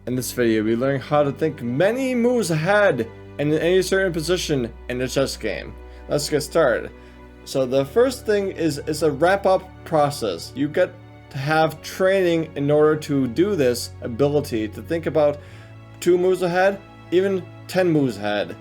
In this video, we learn how to think many moves ahead and in any certain position in the chess game. Let's get started. So the first thing is it's a wrap-up process. You get to have training in order to do this ability to think about 2 moves ahead, even 10 moves ahead.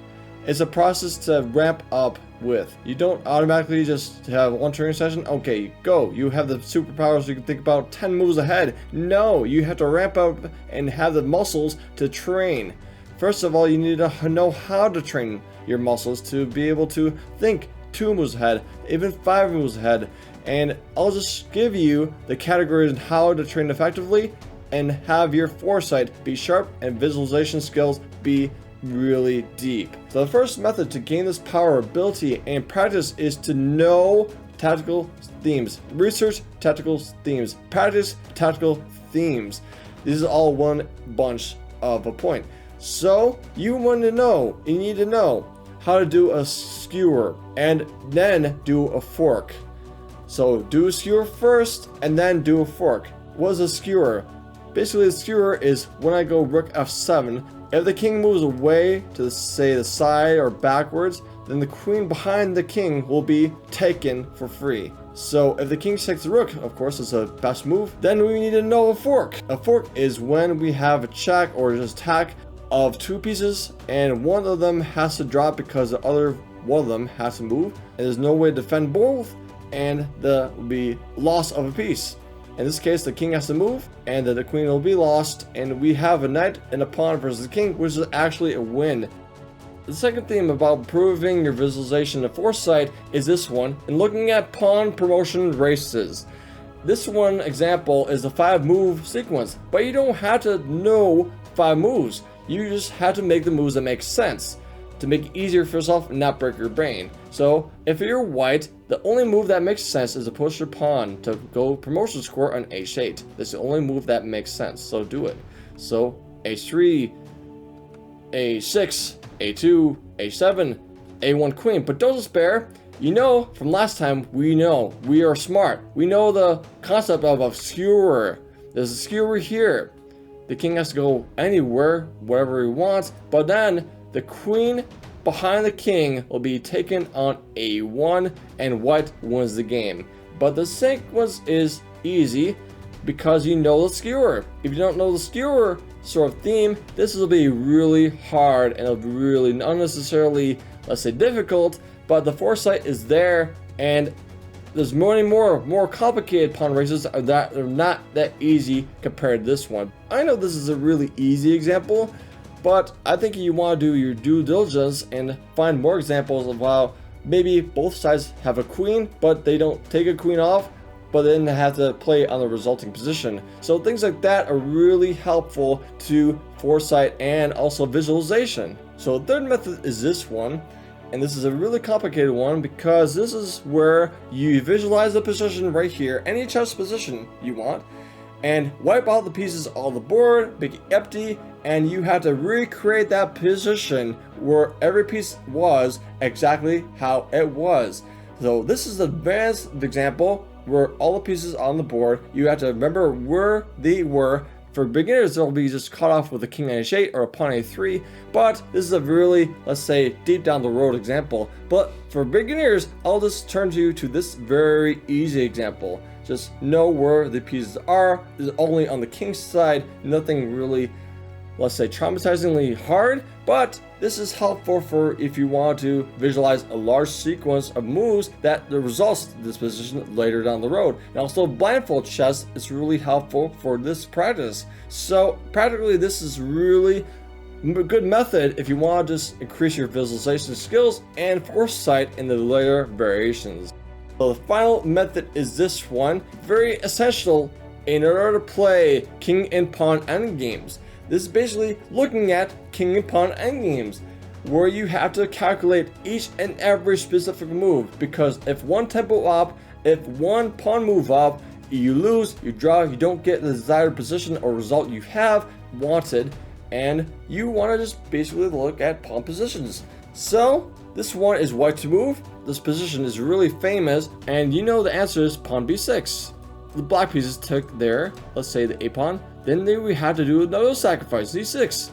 It's a process to ramp up with. You don't automatically just have one training session, okay, go. You have the superpowers, you can think about 10 moves ahead. No, you have to ramp up and have the muscles to train. First of all, you need to know how to train your muscles to be able to think 2 moves ahead, even 5 moves ahead. And I'll just give you the categories on how to train effectively and have your foresight be sharp and visualization skills be really deep. So the first method to gain this power, ability, and practice is to know tactical themes. Research tactical themes. Practice tactical themes. These are all one bunch of a point. So you need to know how to do a skewer and then do a fork. So do a skewer first and then do a fork. What is a skewer? Basically, a skewer is when I go rook f7. If the king moves away to, say, the side or backwards, then the queen behind the king will be taken for free. So if the king takes the rook, of course, it's the best move, then we need to know a fork. A fork is when we have a check or just attack of 2 pieces, and one of them has to drop because the other one of them has to move, and there's no way to defend both, and there will be loss of a piece. In this case, the king has to move, and the queen will be lost, and we have a knight and a pawn versus the king, which is actually a win. The second theme about improving your visualization and foresight is this one, and looking at pawn promotion races. This one example is a 5-move sequence, but you don't have to know 5 moves. You just have to make the moves that make sense to make it easier for yourself and not break your brain. So if you're white, the only move that makes sense is to push your pawn to go promotion score on h8. That's the only move that makes sense, so do it. So h3, a6, a2, a7, a1 queen. But don't despair. You know from last time, we are smart. We know the concept of a skewer. There's a skewer here. The king has to go anywhere, wherever he wants, but then the queen behind the king will be taken on a1 and white wins the game. But the sequence is easy because you know the skewer. If you don't know the skewer sort of theme, this will be really hard and it'll be really unnecessarily, let's say, difficult, but the foresight is there, and there's many more complicated pawn races that are not that easy compared to this one. I know this is a really easy example, but I think you want to do your due diligence and find more examples of how maybe both sides have a queen, but they don't take a queen off, but then they have to play on the resulting position. So things like that are really helpful to foresight and also visualization. So the third method is this one, and this is a really complicated one because this is where you visualize the position right here, any chess position you want, and wipe out the pieces on the board, make it empty, and you have to recreate that position where every piece was exactly how it was. So this is an advanced example where all the pieces on the board, you have to remember where they were. For beginners, they'll be just cut off with a king h8 or a pawn a3, but this is a really, let's say, deep down the road example. But for beginners, I'll just turn you to this very easy example. Just know where the pieces are. It's only on the king's side, nothing really, let's say, traumatizingly hard, but this is helpful for if you want to visualize a large sequence of moves that the results of this position later down the road. And also blindfold chess is really helpful for this practice. So practically this is really a good method if you want to just increase your visualization skills and foresight in the later variations. So the final method is this one, very essential in order to play king and pawn endgames. This is basically looking at king and pawn endgames, where you have to calculate each and every specific move, because if one tempo up, if one pawn move up, you lose, you draw, you don't get the desired position or result you have wanted, and you want to just basically look at pawn positions. So this one is white to move. This position is really famous, and you know the answer is pawn b6. The black pieces took their, let's say, the a pawn, then we had to do another sacrifice, D6.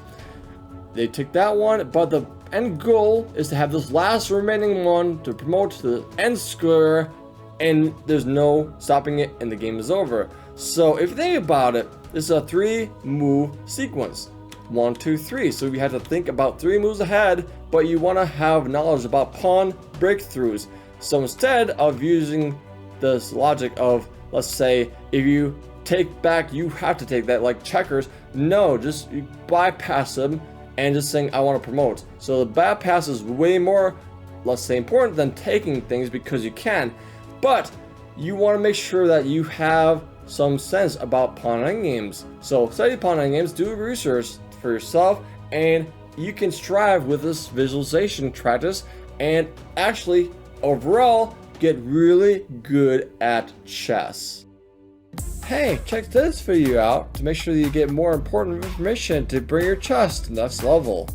They took that one, but the end goal is to have this last remaining one to promote to the end square, and there's no stopping it, and the game is over. So if you think about it, this is a 3-move sequence. 1, 2, 3. So you had to think about 3 moves ahead, but you want to have knowledge about pawn breakthroughs. So instead of using this logic of, let's say, if you take back, you have to take that, like checkers. No, just you bypass them and just saying, I want to promote. So the bypass is way more, let's say, important than taking things because you can. But you want to make sure that you have some sense about pawn endgames. So study pawn endgames, do research for yourself, and you can strive with this visualization practice and actually overall get really good at chess. Hey, check this video out to make sure that you get more important information to bring your chess to the next level.